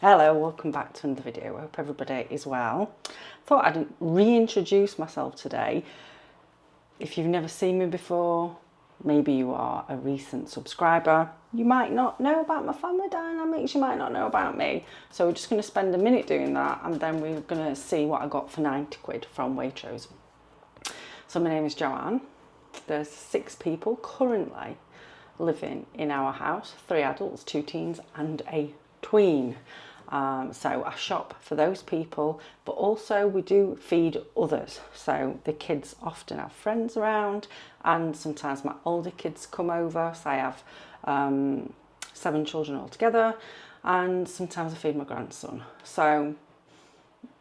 Hello, welcome back to another video. I hope everybody is well. Thought I'd reintroduce myself today. If you've never seen me before, maybe you are a recent subscriber, you might not know about my family dynamics, you might not know about me. So we're just going to spend a minute doing that, and then we're going to see what I got for 90 quid from Waitrose. So my name is Joanne. There's 6 people currently living in our house, 3 adults, 2 teens and a tween. So I shop for those people, but also we do feed others. So the kids often have friends around, and sometimes my older kids come over. So I have 7 children altogether, and sometimes I feed my grandson. So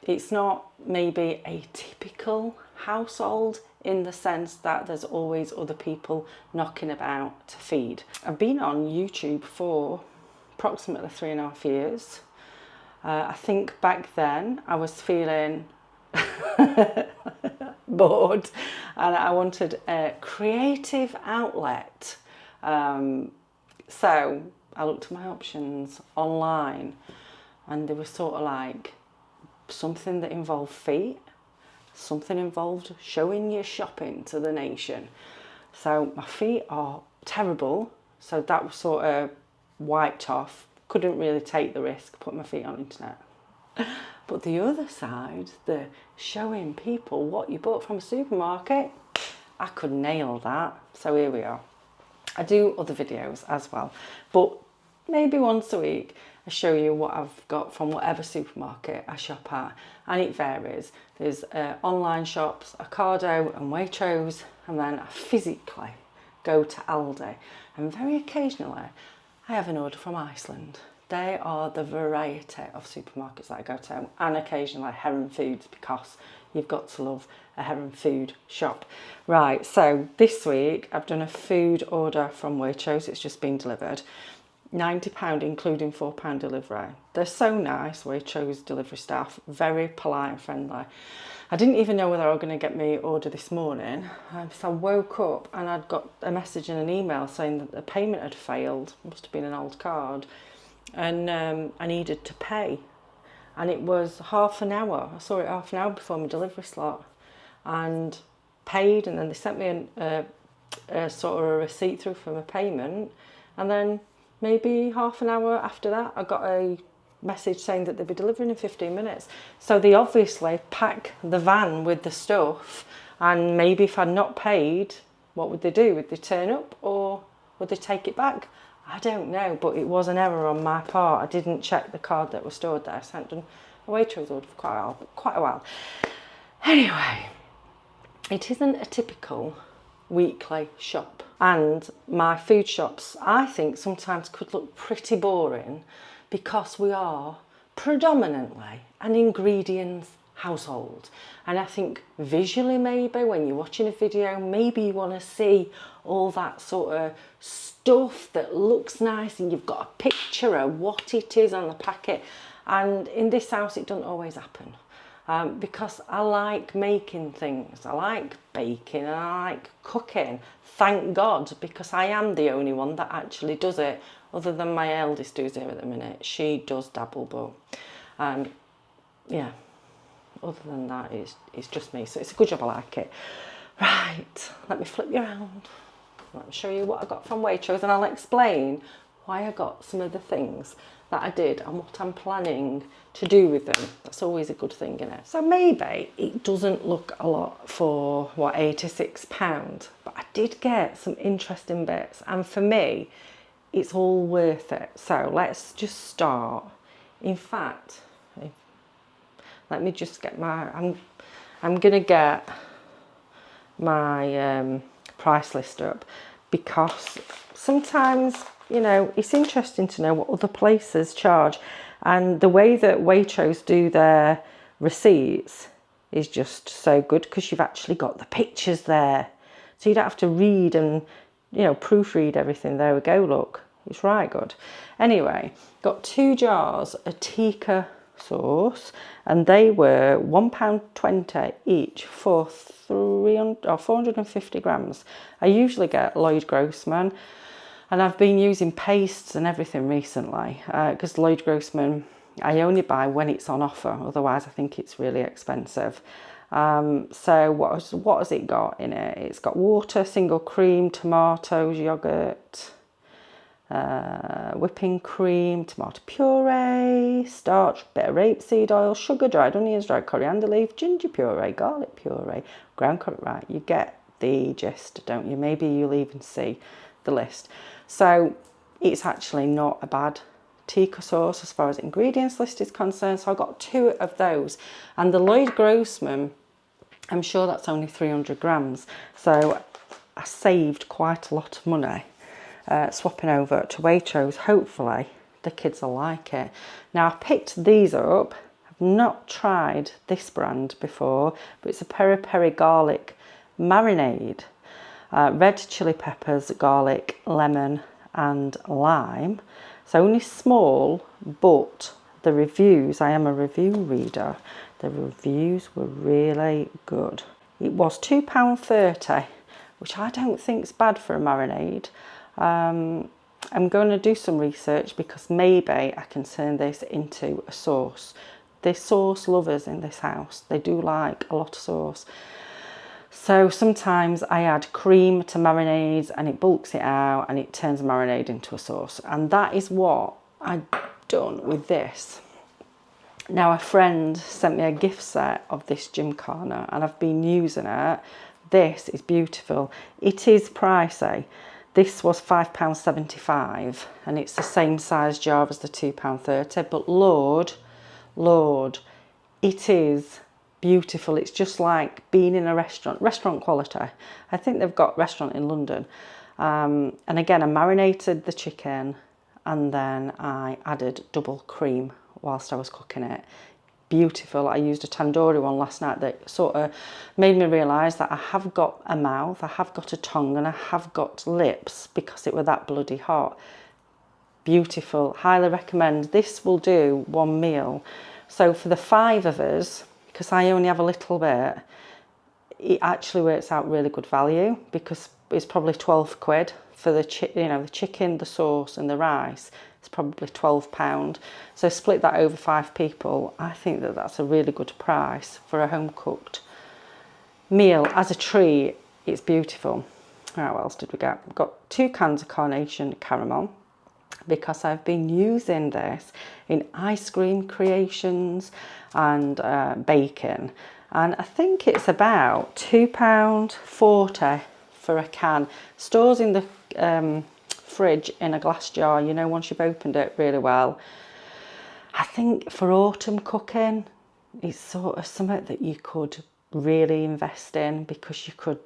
it's not maybe a typical household in the sense that there's always other people knocking about to feed. I've been on YouTube for approximately 3.5 years. I think back then I was feeling bored and I wanted a creative outlet. So I looked at my options online, and they were sort of like something that involved feet, something involved showing your shopping to the nation. So my feet are terrible, so that was sort of wiped off. Couldn't really take the risk, put my feet on the internet. But the other side, the showing people what you bought from a supermarket, I could nail that. So here we are. I do other videos as well, but maybe once a week I show you what I've got from whatever supermarket I shop at, and it varies. There's online shops, Ocado and Waitrose, and then I physically go to Aldi, and very occasionally I have an order from Iceland. They are the variety of supermarkets that I go to, and occasionally Heron Foods, because you've got to love a Heron food shop. Right, so this week I've done a food order from Waitrose. It's just been delivered. £90 including £4 delivery. They're so nice, Waitrose delivery staff, very polite and friendly. I didn't even know whether I was going to get my order this morning. So I woke up and I'd got a message and an email saying that the payment had failed. It must have been an old card. And I needed to pay. And it was half an hour. I saw it half an hour before my delivery slot. And paid, and then they sent me a sort of a receipt through for my payment. And then maybe half an hour after that, I got a message saying that they'd be delivering in 15 minutes. So they obviously pack the van with the stuff, and maybe if I'd not paid, what would they do? Would they turn up, or would they take it back? I don't know, but it was an error on my part. I didn't check the card that was stored there, so I hadn't done a Waitrose order for quite a while. Anyway, it isn't a typical weekly shop, and my food shops, I think, sometimes could look pretty boring, because we are predominantly an ingredients household. And I think visually, maybe when you're watching a video, maybe you want to see all that sort of stuff that looks nice, and you've got a picture of what it is on the packet. And in this house it doesn't always happen, because I like making things, I like baking, and I like cooking, thank God, because I am the only one that actually does it, other than my eldest who's here at the minute. She does dabble, but yeah, other than that, it's just me. So it's a good job I like it. Right, let me flip you around. Let me show you what I got from Waitrose, and I'll explain why I got some of the things that I did and what I'm planning to do with them. That's always a good thing, isn't it? So maybe it doesn't look a lot for, what, £86, but I did get some interesting bits, and for me, it's all worth it. So let's just start. In fact, let me just get my, I'm gonna get my price list up, because sometimes, you know, it's interesting to know what other places charge, and the way that Waitrose do their receipts is just so good, because you've actually got the pictures there, so you don't have to read and, you know, proofread everything. There we go, look, it's right good. Anyway, got 2 jars of tikka sauce, and they were £1.20 each for 450 grams. I usually get Lloyd Grossman, and I've been using pastes and everything recently, because Lloyd Grossman I only buy when it's on offer, otherwise I think it's really expensive. So what has it got in it? It's got water, single cream, tomatoes, yogurt, whipping cream, tomato puree, starch, bit of rapeseed oil, sugar, dried onions, dried coriander leaf, ginger puree, garlic puree, ground currant. Right, you get the gist, don't you? Maybe you'll even see the list. So it's actually not a bad tikka sauce as far as ingredients list is concerned. So I got 2 of those, and the Lloyd Grossman, I'm sure that's only 300 grams. So I saved quite a lot of money swapping over to Waitrose. Hopefully the kids will like it. Now I picked these up. I've not tried this brand before, but it's a peri peri garlic marinade. Red chili peppers, garlic, lemon and lime. It's only small, but the reviews, I am a review reader, the reviews were really good. It was £2.30, which I don't think is bad for a marinade. I'm going to do some research because maybe I can turn this into a sauce. The sauce lovers in this house, they do like a lot of sauce. So sometimes I add cream to marinades and it bulks it out and it turns marinade into a sauce. And that is what I've done with this. Now a friend sent me a gift set of this gymkhana and I've been using it. This is beautiful. It is pricey. This was £5.75 and it's the same size jar as the £2.30. But Lord, it is beautiful. It's just like being in a restaurant quality. I think they've got a restaurant in London. And again, I marinated the chicken and then I added double cream whilst I was cooking it. Beautiful. I used a tandoori one last night that sort of made me realise that I have got a mouth, I have got a tongue and I have got lips because it were that bloody hot. Beautiful. Highly recommend. This will do one meal. So for the 5 of us, because I only have a little bit, it actually works out really good value because it's probably 12 quid for the the chicken, the sauce and the rice. It's probably £12. So split that over 5 people. I think that that's a really good price for a home cooked meal. As a treat, it's beautiful. Right, what else did we get? We've got 2 cans of carnation caramel because I've been using this in ice cream creations and baking. And I think it's about £2.40 for a can. Stores in the fridge in a glass jar, you know, once you've opened it really well. I think for autumn cooking, it's sort of something that you could really invest in because you could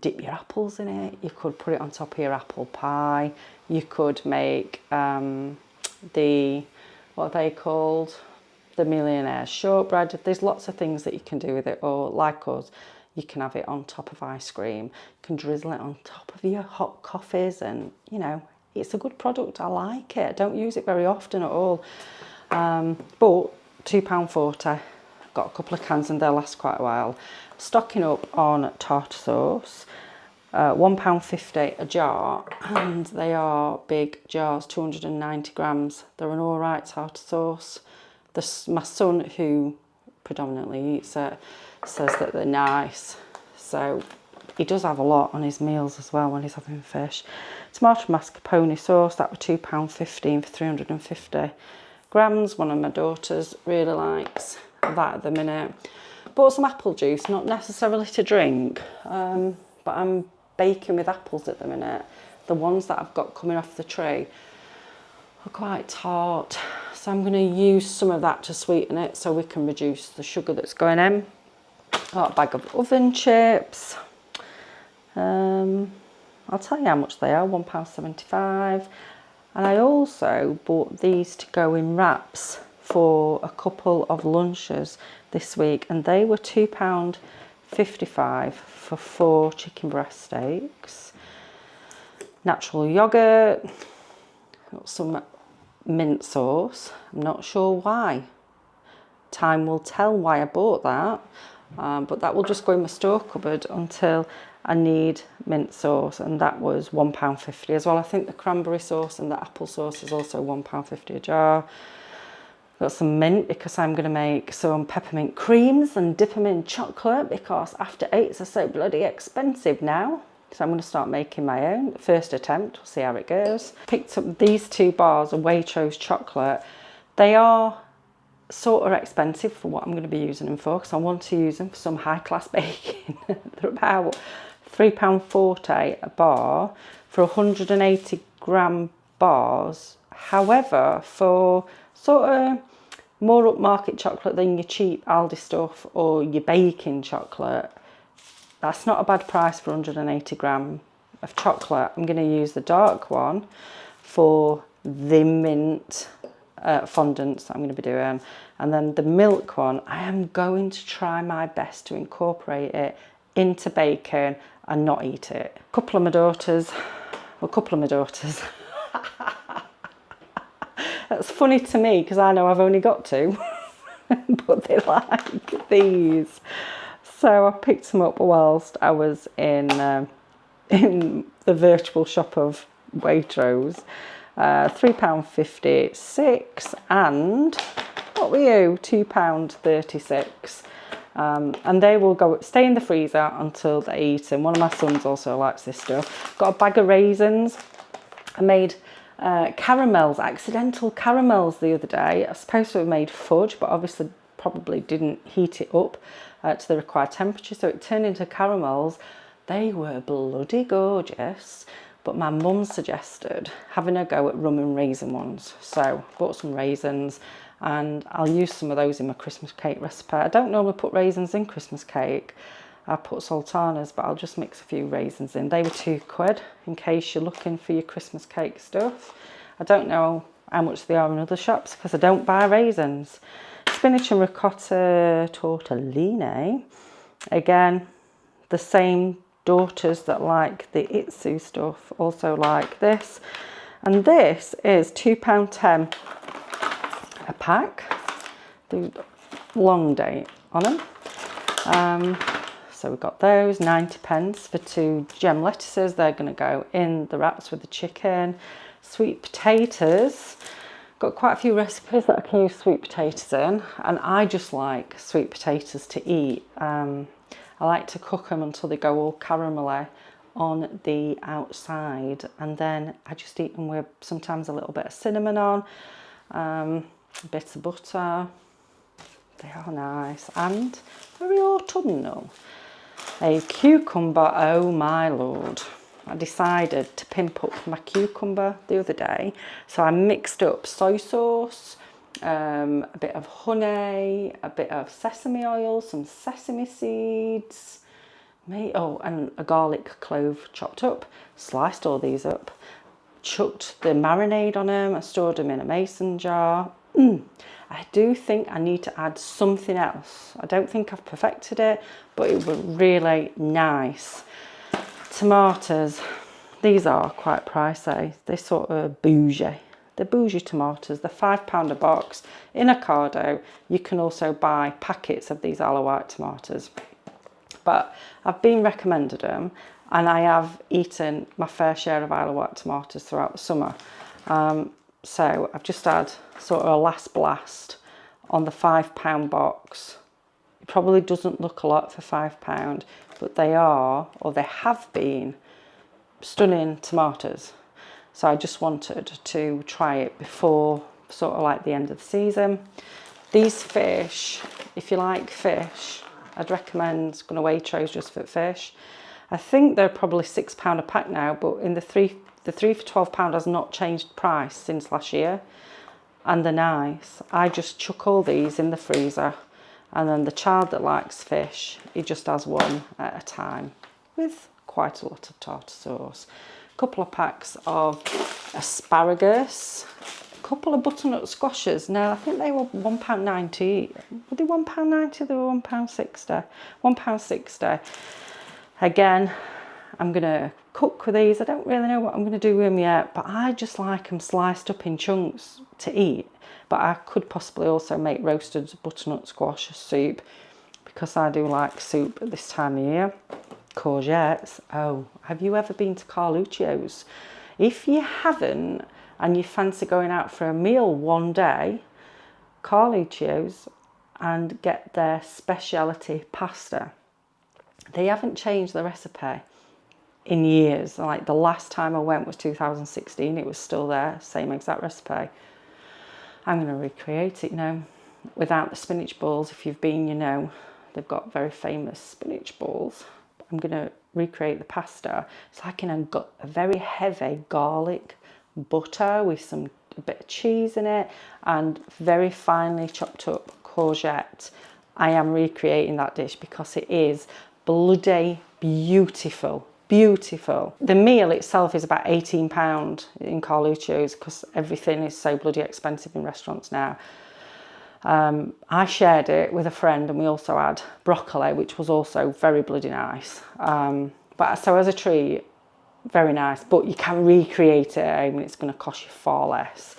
dip your apples in it, you could put it on top of your apple pie, you could make the, what are they called? The millionaire's shortbread. There's lots of things that you can do with it, or like us, you can have it on top of ice cream, you can drizzle it on top of your hot coffees, and you know, it's a good product. I like it. I don't use it very often at all, but £2.40. Got a couple of cans and they'll last quite a while. Stocking up on tartar sauce, £1.50 a jar, and they are big jars, 290 grams. They're an all right tartar sauce. My son, who predominantly eats it, says that they're nice. So he does have a lot on his meals as well when he's having fish. Tomato mascarpone sauce, that was £2.15 for 350 grams. One of my daughters really likes that at the minute. Bought some apple juice, not necessarily to drink, but I'm baking with apples at the minute. The ones that I've got coming off the tree are quite tart, so I'm going to use some of that to sweeten it so we can reduce the sugar that's going in. Got a bag of oven chips. I'll tell you how much they are, £1.75. And I also bought these to go in wraps for a couple of lunches this week, and they were £2.55 for 4 chicken breast steaks. Natural yogurt, got some mint sauce. I'm not sure why. Time will tell why I bought that, but that will just go in my store cupboard until I need mint sauce, and that was £1.50 as well. I think the cranberry sauce and the apple sauce is also £1.50 a jar. Got some mint because I'm going to make some peppermint creams and dip them in chocolate because after 8s are so bloody expensive now. So I'm going to start making my own. First attempt, we'll see how it goes. Picked up these 2 bars of Waitrose chocolate. They are sort of expensive for what I'm going to be using them for because I want to use them for some high class baking. They're about £3.40 a bar for 180 gram bars. However, for sort of more upmarket chocolate than your cheap Aldi stuff or your baking chocolate, that's not a bad price for 180 gram of chocolate. I'm going to use the dark one for the mint fondants that I'm going to be doing, and then the milk one I am going to try my best to incorporate it into bacon and not eat it. A couple of my daughters that's funny to me because I know I've only got 2 but they like these, so I picked them up whilst I was in the virtual shop of Waitrose. £3.50, 6, and what were you? £2.36. And they will stay in the freezer until they're eaten. One of my sons also likes this stuff. Got a bag of raisins. I made caramels, accidental caramels the other day. I was supposed to have made fudge, but obviously probably didn't heat it up to the required temperature, so it turned into caramels. They were bloody gorgeous. But my mum suggested having a go at rum and raisin ones. So bought some raisins and I'll use some of those in my Christmas cake recipe. I don't normally put raisins in Christmas cake. I put sultanas, but I'll just mix a few raisins in. They were £2 in case you're looking for your Christmas cake stuff. I don't know how much they are in other shops because I don't buy raisins. Spinach and ricotta tortellini. Again, the same daughters that like the Itsu stuff also like this, and this is £2.10 a pack. The long date on them. So we've got those, 90p for 2 gem lettuces. They're going to go in the wraps with the chicken. Sweet potatoes. Got quite a few recipes that I can use sweet potatoes in, and I just like sweet potatoes to eat. I like to cook them until they go all caramelly on the outside, and then I just eat them with sometimes a little bit of cinnamon on, a bit of butter. They are nice and very autumnal. A cucumber, oh my lord. I decided to pimp up my cucumber the other day, so I mixed up soy sauce, a bit of honey, a bit of sesame oil, some sesame seeds, and a garlic clove chopped up. Sliced all these up, chucked the marinade on them, I stored them in a mason jar. I do think I need to add something else. I don't think I've perfected it, but it was really nice. Tomatoes, these are quite pricey. They're sort of bougie. They're bougie tomatoes. They're £5 a box. In Ocado, you can also buy packets of these Isle of Wight tomatoes. But I've been recommended them, and I have eaten my fair share of Isle of Wight tomatoes throughout the summer. So I've just had sort of a last blast on the £5 box. It probably doesn't look a lot for £5, but they are, or they have been, stunning tomatoes. So I just wanted to try it before sort of like the end of the season. These fish, if you like fish, I'd recommend going to Waitrose just for fish. I think they're probably £6 a pack now, but in the three for £12 has not changed price since last year, and they're nice. I just chuck all these in the freezer, and then the child that likes fish, he just has one at a time with quite a lot of tartar sauce. A couple of packs of asparagus, a couple of butternut squashes. Now I think they were £1.90. Were they £1.90? They were £1.60. £1.60. Again, I'm gonna cook with these. I don't really know what I'm gonna do with them yet, but I just like them sliced up in chunks to eat. But I could possibly also make roasted butternut squash soup, because I do like soup at this time of year. Courgettes. Oh, have you ever been to Carluccio's? If you haven't, and you fancy going out for a meal one day, Carluccio's and get their specialty pasta. They haven't changed the recipe in years. Like the last time I went was 2016. It was still there, same exact recipe. I'm going to recreate it, without the spinach balls. If you've been, they've got very famous spinach balls. I'm going to recreate the pasta. It's like a very heavy garlic butter with a bit of cheese in it and very finely chopped up courgette. I am recreating that dish because it is bloody beautiful. Beautiful. The meal itself is about £18 in Carluccio's because everything is so bloody expensive in restaurants now. I shared it with a friend and we also had broccoli, which was also very bloody nice. But so as a treat, very nice, but you can recreate it at home and it's going to cost you far less.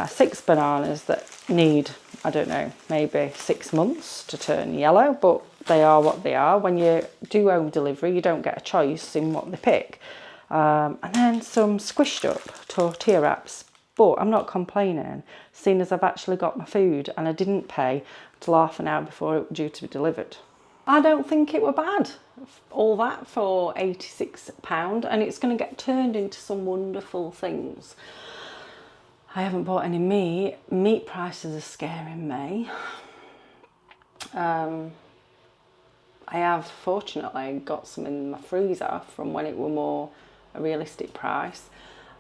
6 bananas that need, I don't know, maybe 6 months to turn yellow, but they are what they are. When you do home delivery, you don't get a choice in what they pick. And then some squished up tortilla wraps. But I'm not complaining, seeing as I've actually got my food and I didn't pay till half an hour before it was due to be delivered. I don't think it were bad, all that for £86, and it's going to get turned into some wonderful things. I haven't bought any meat. Meat prices are scaring me. I have fortunately got some in my freezer from when it were more a realistic price.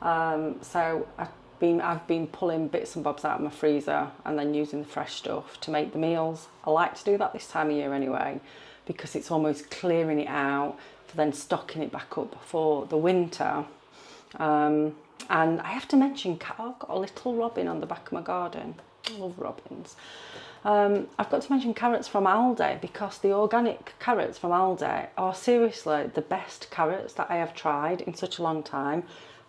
So I've been pulling bits and bobs out of my freezer and then using the fresh stuff to make the meals. I like to do that this time of year anyway, because it's almost clearing it out for then stocking it back up for the winter. And I have to mention, I've got a little robin on the back of my garden. I love robins. I've got to mention carrots from Aldi, because the organic carrots from Aldi are seriously the best carrots that I have tried in such a long time.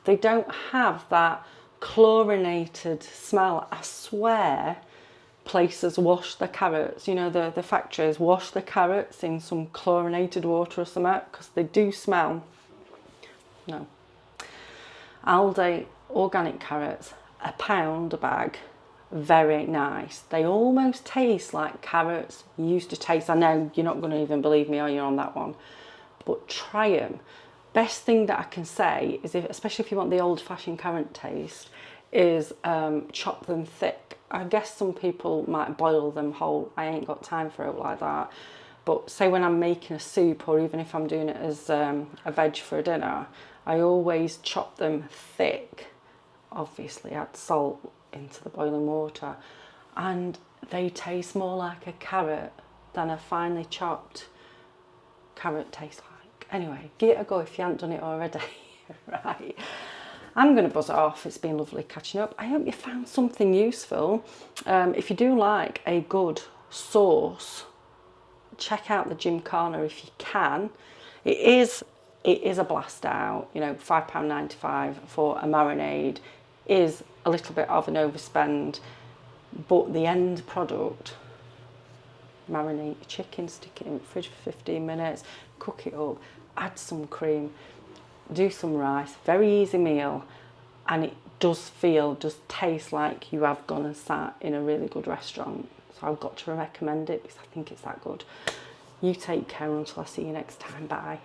They don't have that chlorinated smell. I swear places wash the carrots, the factories wash the carrots in some chlorinated water or something, because they do smell. No. Aldi organic carrots, £1 a bag, very nice. They almost taste like carrots used to taste. I know you're not going to even believe me, are you, on that one, but try them. Best thing that I can say is, especially if you want the old-fashioned carrot taste, is chop them thick. I guess some people might boil them whole. I ain't got time for it like that. But say when I'm making a soup, or even if I'm doing it as a veg for a dinner, I always chop them thick. Obviously add salt into the boiling water, and they taste more like a carrot than a finely chopped carrot tastes like. Anyway, give it a go if you haven't done it already. Right, I'm going to buzz it off. It's been lovely catching up. I hope you found something useful. If you do like a good sauce, check out the Gymkhana if you can. It is a blast out, £5.95 for a marinade is a little bit of an overspend, but the end product, marinate your chicken, stick it in the fridge for 15 minutes, cook it up, add some cream, do some rice, very easy meal, and it does taste like you have gone and sat in a really good restaurant. So I've got to recommend it because I think it's that good. You take care until I see you next time. Bye.